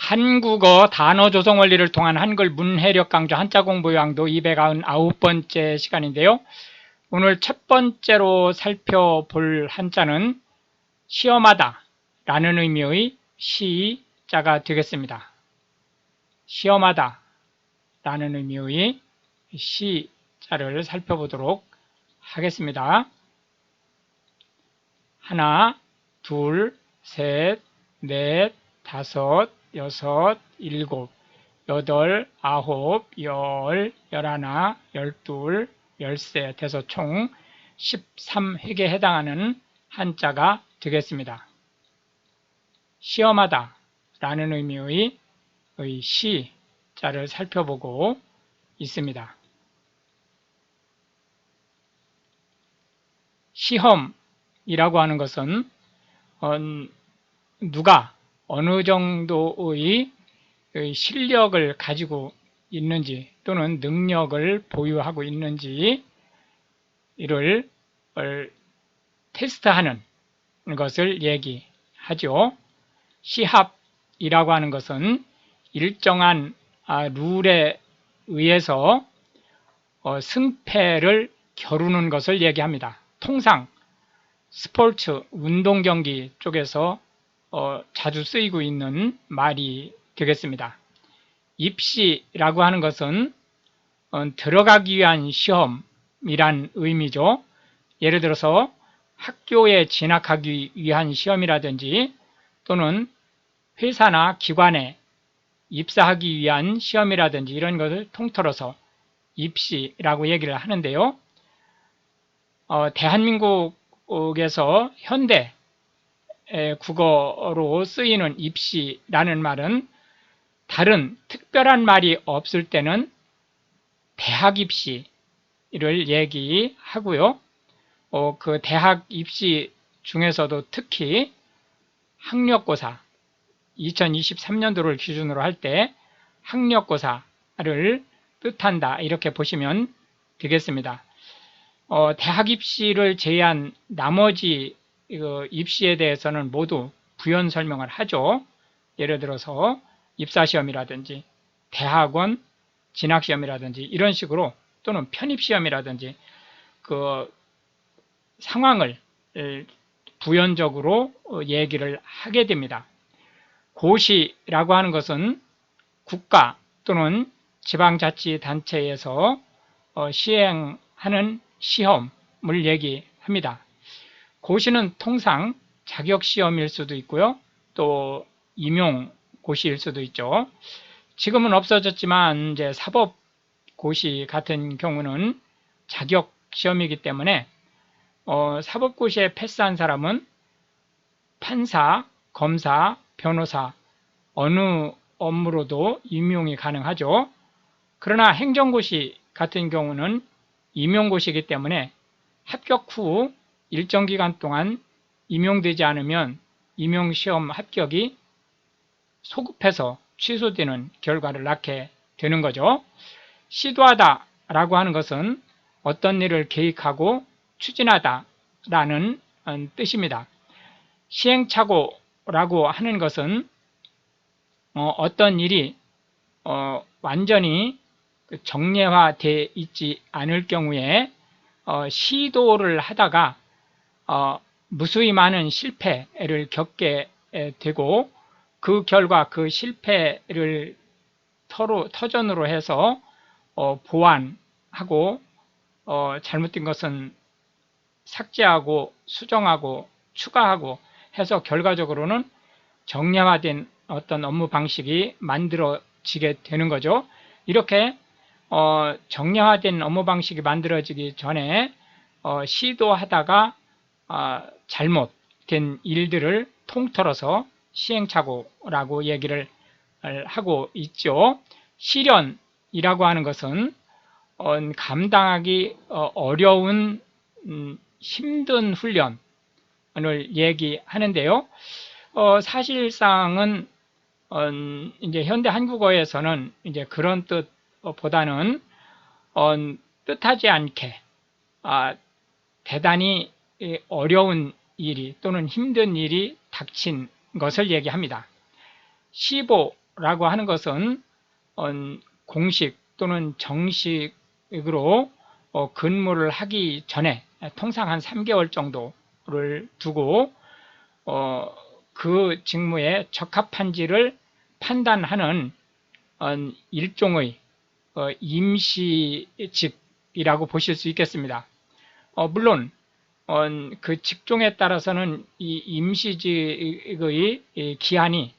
한국어 단어 조성 원리를 통한 한글 문해력 강조 한자 공부 요항도 299번째 시간인데요. 오늘 첫 번째로 살펴볼 한자는 시험하다 라는 의미의 시자가 되겠습니다. 시험하다 라는 의미의 시자를 살펴보도록 하겠습니다. 하나, 둘, 셋, 넷, 다섯, 여섯, 일곱, 여덟, 아홉, 열, 열하나, 열둘, 열세 돼서 총 13획에 해당하는 한자가 되겠습니다. 시험하다 라는 의미의 시자를 살펴보고 있습니다. 시험이라고 하는 것은 누가 어느 정도의 실력을 가지고 있는지 또는 능력을 보유하고 있는지 이를 테스트하는 것을 얘기하죠. 시합이라고 하는 것은 일정한 룰에 의해서 승패를 겨루는 것을 얘기합니다. 통상 스포츠, 운동 경기 쪽에서 자주 쓰이고 있는 말이 되겠습니다. 입시라고 하는 것은 들어가기 위한 시험이란 의미죠. 예를 들어서 학교에 진학하기 위한 시험이라든지 또는 회사나 기관에 입사하기 위한 시험이라든지 이런 것을 통틀어서 입시라고 얘기를 하는데요. 대한민국에서 현대 국어로 쓰이는 입시라는 말은 다른 특별한 말이 없을 때는 대학 입시를 얘기하고요. 그 대학 입시 중에서도 특히 학력고사 2023년도를 기준으로 할 때 학력고사를 뜻한다 이렇게 보시면 되겠습니다. 대학 입시를 제외한 나머지 입시에 대해서는 모두 부연 설명을 하죠. 예를 들어서 입사시험이라든지 대학원 진학시험이라든지 이런 식으로 또는 편입시험이라든지 그 상황을 부연적으로 얘기를 하게 됩니다. 고시라고 하는 것은 국가 또는 지방자치단체에서 시행하는 시험을 얘기합니다. 고시는 통상 자격시험일 수도 있고요. 또 임용고시일 수도 있죠. 지금은 없어졌지만 이제 사법고시 같은 경우는 자격시험이기 때문에 사법고시에 패스한 사람은 판사, 검사, 변호사 어느 업무로도 임용이 가능하죠. 그러나 행정고시 같은 경우는 임용고시이기 때문에 합격 후 일정 기간 동안 임용되지 않으면 임용시험 합격이 소급해서 취소되는 결과를 낳게 되는 거죠. 시도하다 라고 하는 것은 어떤 일을 계획하고 추진하다 라는 뜻입니다. 시행착오라고 하는 것은 어떤 일이 완전히 정례화되어 있지 않을 경우에 시도를 하다가 무수히 많은 실패를 겪게 되고 그 결과 그 실패를 터전으로 해서 보완하고 잘못된 것은 삭제하고 수정하고 추가하고 해서 결과적으로는 정량화된 어떤 업무 방식이 만들어지게 되는 거죠. 이렇게 정량화된 업무 방식이 만들어지기 전에 시도하다가 잘못된 일들을 통틀어서 시행착오라고 얘기를 하고 있죠. 시련이라고 하는 것은 감당하기 어려운 힘든 훈련을 얘기하는데요. 사실상은 이제 현대 한국어에서는 이제 그런 뜻보다는 뜻하지 않게 대단히 어려운 일이 또는 힘든 일이 닥친 것을 얘기합니다. 시험서라고 하는 것은 공식 또는 정식으로 근무를 하기 전에 통상 한 3개월 정도를 두고 그 직무에 적합한지를 판단하는 일종의 임시직이라고 보실 수 있겠습니다. 물론 그 직종에 따라서는 이 임시직의 기한이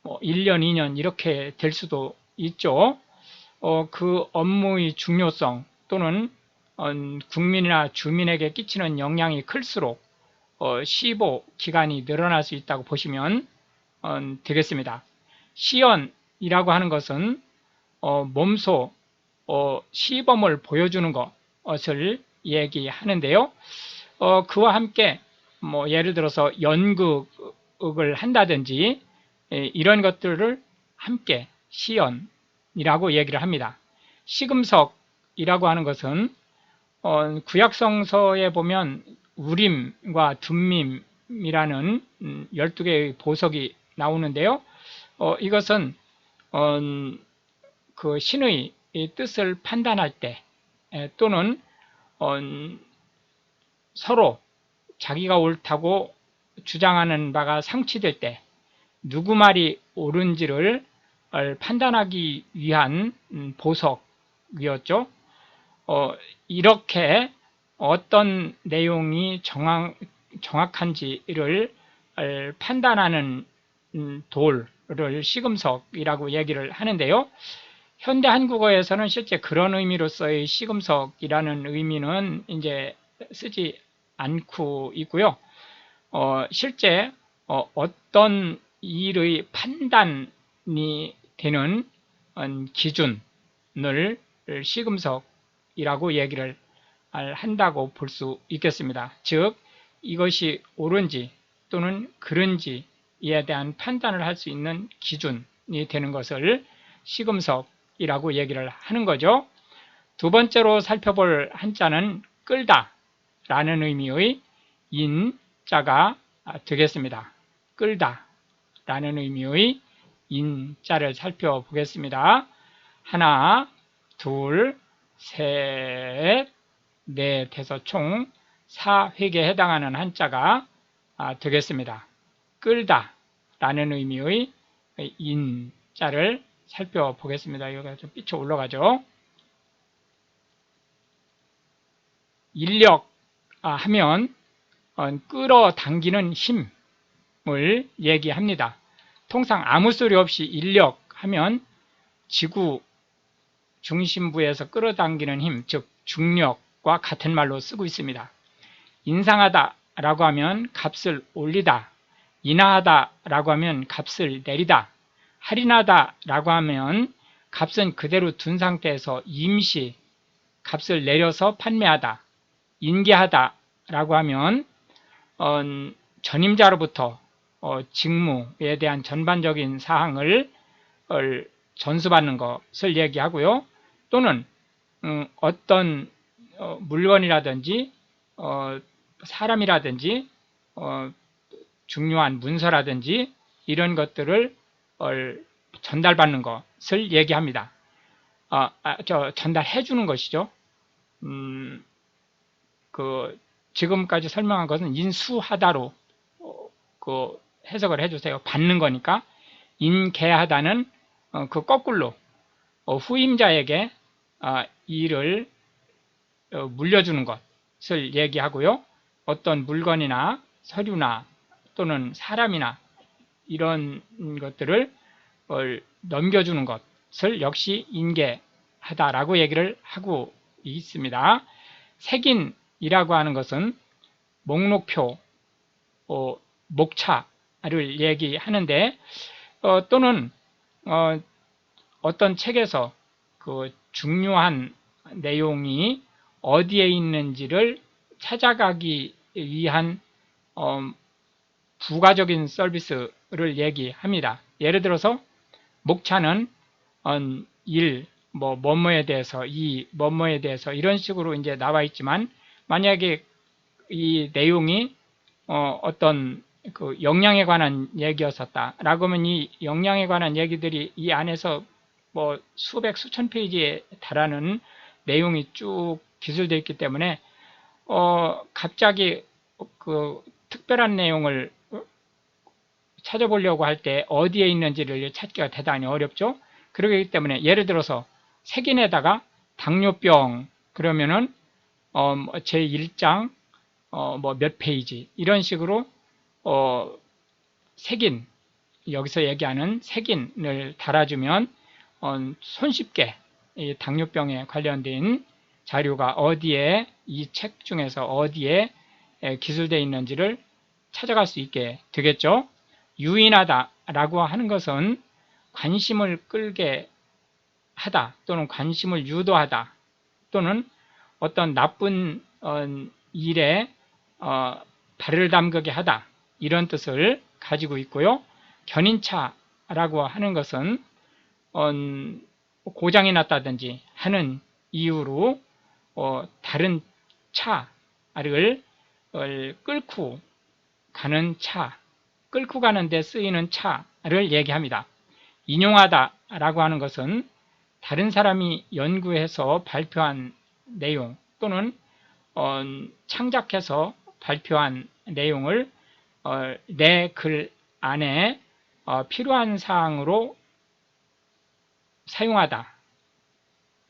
1년, 2년 이렇게 될 수도 있죠. 그 업무의 중요성 또는 국민이나 주민에게 끼치는 영향이 클수록 시보 기간이 늘어날 수 있다고 보시면 되겠습니다. 시연이라고 하는 것은 몸소 시범을 보여주는 것을 얘기하는데요. 그와 함께 예를 들어서 연극을 한다든지 이런 것들을 함께 시연이라고 얘기를 합니다. 시금석이라고 하는 것은 구약성서에 보면 우림과 둠밈이라는 12개의 보석이 나오는데요. 이것은 그 신의 뜻을 판단할 때 또는 서로 자기가 옳다고 주장하는 바가 상치될 때 누구 말이 옳은지를 판단하기 위한 보석이었죠. 이렇게 어떤 내용이 정확한지를 판단하는 돌을 시금석이라고 얘기를 하는데요. 현대 한국어에서는 실제 그런 의미로서의 시금석이라는 의미는 이제 쓰지 않고 있고요. 실제 어떤 일의 판단이 되는 기준을 시금석이라고 얘기를 한다고 볼 수 있겠습니다. 즉 이것이 옳은지 또는 그른지에 대한 판단을 할 수 있는 기준이 되는 것을 시금석이라고 얘기를 하는 거죠. 두 번째로 살펴볼 한자는 끌다 라는 의미의 인자가 되겠습니다. 끌다 라는 의미의 인자를 살펴보겠습니다. 하나, 둘, 셋, 넷 해서 총 4획에 해당하는 한자가 되겠습니다. 끌다 라는 의미의 인자를 살펴보겠습니다. 여기가 좀 삐쳐 올라가죠. 인력 하면 끌어당기는 힘을 얘기합니다. 통상 아무 소리 없이 인력 하면 지구 중심부에서 끌어당기는 힘, 즉 중력과 같은 말로 쓰고 있습니다. 인상하다 라고 하면 값을 올리다, 인하하다 라고 하면 값을 내리다, 할인하다 라고 하면 값은 그대로 둔 상태에서 임시 값을 내려서 판매하다, 인계하다 라고 하면 전임자로부터 직무에 대한 전반적인 사항을 전수받는 것을 얘기하고요. 또는 어떤 물건이라든지 사람이라든지 중요한 문서라든지 이런 것들을 전달받는 것을 얘기합니다. 전달해 주는 것이죠. 지금까지 설명한 것은 인수하다로 그 해석을 해주세요. 받는 거니까. 인계하다는 그 거꾸로 후임자에게 일을 물려주는 것을 얘기하고요. 어떤 물건이나 서류나 또는 사람이나 이런 것들을 넘겨주는 것을 역시 인계하다라고 얘기를 하고 있습니다. 색인이라고 하는 것은 목록표, 목차를 얘기하는데 또는 어떤 책에서 그 중요한 내용이 어디에 있는지를 찾아가기 위한 부가적인 서비스를 얘기합니다. 예를 들어서 목차는 일, 뭐뭐에 대해서, 뭐뭐에 대해서 이런 식으로 이제 나와 있지만 만약에 이 내용이 어떤 그 역량에 관한 얘기였었다라고 하면 이 역량에 관한 얘기들이 이 안에서 뭐 수백 수천 페이지에 달하는 내용이 쭉 기술되어 있기 때문에 갑자기 그 특별한 내용을 찾아보려고 할 때 어디에 있는지를 찾기가 대단히 어렵죠. 그러기 때문에 예를 들어서 색인에다가 당뇨병 그러면은 제1장 뭐 몇 페이지 이런 식으로 색인, 여기서 얘기하는 색인을 달아주면 손쉽게 이 당뇨병에 관련된 자료가 어디에 이 책 중에서 어디에 기술되어 있는지를 찾아갈 수 있게 되겠죠. 유인하다 라고 하는 것은 관심을 끌게 하다 또는 관심을 유도하다 또는 어떤 나쁜 일에 발을 담그게 하다 이런 뜻을 가지고 있고요. 견인차라고 하는 것은 고장이 났다든지 하는 이유로 다른 차를 끌고 가는 차, 끌고 가는 데 쓰이는 차를 얘기합니다. 인용하다라고 하는 것은 다른 사람이 연구해서 발표한 내용 또는 창작해서 발표한 내용을 내 글 안에 필요한 사항으로 사용하다,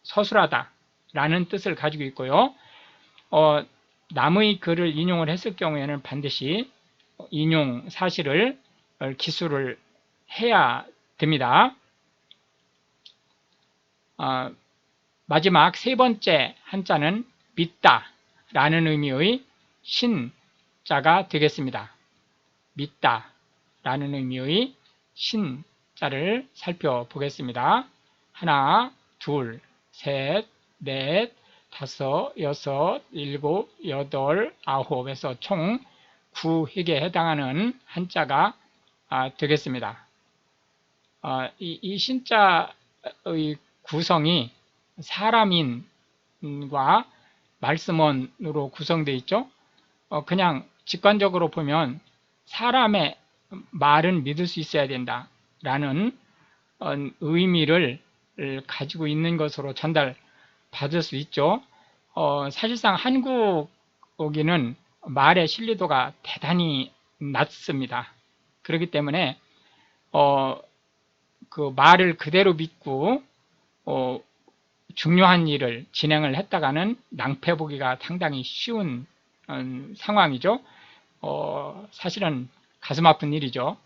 서술하다 라는 뜻을 가지고 있고요. 남의 글을 인용을 했을 경우에는 반드시 인용 사실을 기술을 해야 됩니다. 마지막 세 번째 한자는 믿다 라는 의미의 신자가 되겠습니다. 믿다 라는 의미의 신자를 살펴보겠습니다. 하나, 둘, 셋, 넷, 다섯, 여섯, 일곱, 여덟, 아홉에서 총 9획에 해당하는 한자가 되겠습니다. 이 신자의 구성이 사람인과 말씀원으로 구성되어 있죠. 그냥 직관적으로 보면 사람의 말은 믿을 수 있어야 된다라는 의미를 가지고 있는 것으로 전달받을 수 있죠. 사실상 한국어기는 말의 신뢰도가 대단히 낮습니다. 그렇기 때문에 그 말을 그대로 믿고 중요한 일을 진행을 했다가는 낭패보기가 상당히 쉬운 상황이죠. 사실은 가슴 아픈 일이죠.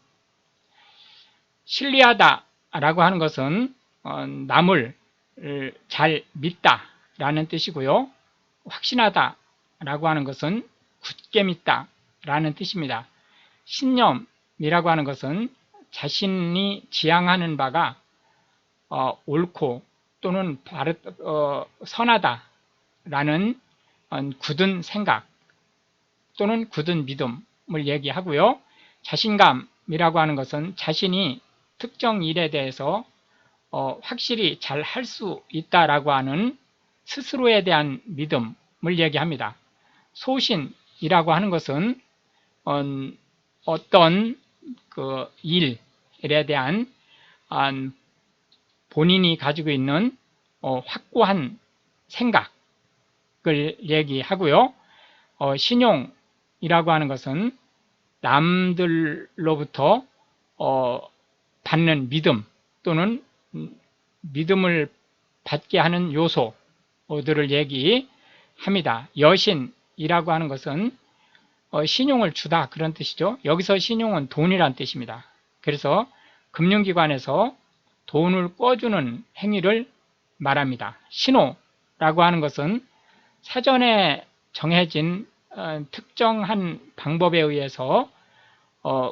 신뢰하다 라고 하는 것은 남을 잘 믿다 라는 뜻이고요. 확신하다 라고 하는 것은 굳게 믿다 라는 뜻입니다. 신념이라고 하는 것은 자신이 지향하는 바가 옳고 또는 선하다 라는 굳은 생각 또는 굳은 믿음을 얘기하고요. 자신감이라고 하는 것은 자신이 특정 일에 대해서 확실히 잘 할 수 있다라고 하는 스스로에 대한 믿음을 얘기합니다. 소신이라고 하는 것은 어떤 그 일에 대한 본인이 가지고 있는 확고한 생각을 얘기하고요. 신용이라고 하는 것은 남들로부터 받는 믿음 또는 믿음을 받게 하는 요소들을 얘기합니다. 여신이라고 하는 것은 신용을 주다 그런 뜻이죠. 여기서 신용은 돈이란 뜻입니다. 그래서 금융기관에서 돈을 꿔주는 행위를 말합니다. 신호라고 하는 것은 사전에 정해진 특정한 방법에 의해서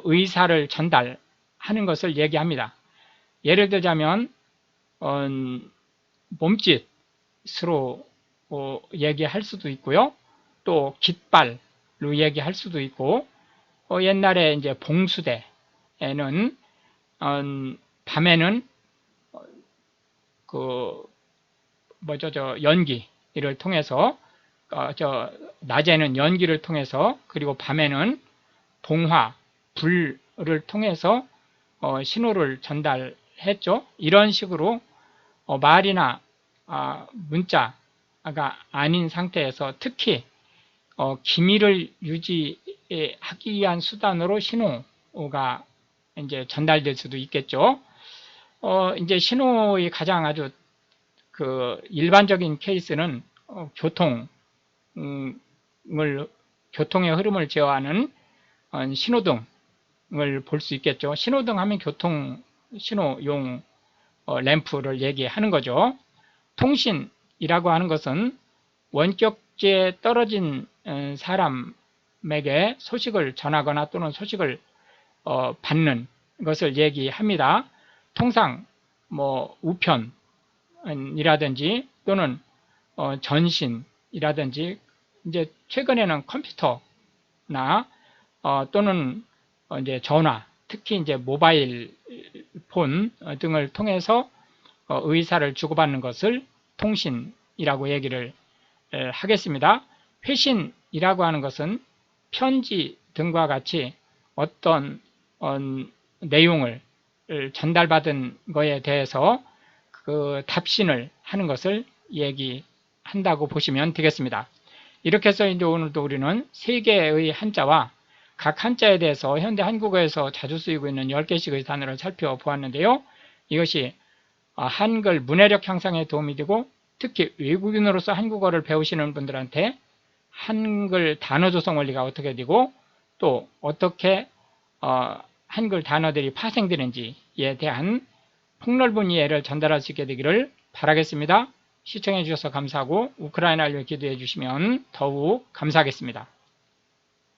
의사를 전달하는 것을 얘기합니다. 예를 들자면 몸짓으로 얘기할 수도 있고요. 또 깃발로 얘기할 수도 있고 옛날에 이제 봉수대에는 밤에는 연기를 통해서 낮에는 연기를 통해서 그리고 밤에는 봉화, 불을 통해서 신호를 전달했죠. 이런 식으로 말이나 문자가 아닌 상태에서 특히 기밀을 유지하기 위한 수단으로 신호가 이제 전달될 수도 있겠죠. 이제 신호의 가장 아주 그 일반적인 케이스는 교통의 흐름을 제어하는 신호등을 볼 수 있겠죠. 신호등 하면 교통 신호용 램프를 얘기하는 거죠. 통신이라고 하는 것은 원격제에 떨어진 사람에게 소식을 전하거나 또는 소식을 받는 것을 얘기합니다. 통상 우편이라든지 또는 전신이라든지 이제 최근에는 컴퓨터나 또는 이제 전화, 특히 이제 모바일 폰 등을 통해서 의사를 주고받는 것을 통신이라고 얘기를 하겠습니다. 회신이라고 하는 것은 편지 등과 같이 어떤 내용을 전달받은 것에 대해서 그 답신을 하는 것을 얘기한다고 보시면 되겠습니다. 이렇게 해서 이제 오늘도 우리는 3개의 한자와 각 한자에 대해서 현대 한국어에서 자주 쓰이고 있는 10개씩의 단어를 살펴보았는데요. 이것이 한글 문해력 향상에 도움이 되고 특히 외국인으로서 한국어를 배우시는 분들한테 한글 단어 조성 원리가 어떻게 되고 또 어떻게 한글 단어들이 파생되는지에 대한 폭넓은 이해를 전달할 수 있게 되기를 바라겠습니다. 시청해 주셔서 감사하고 우크라이나를 기도해 주시면 더욱 감사하겠습니다.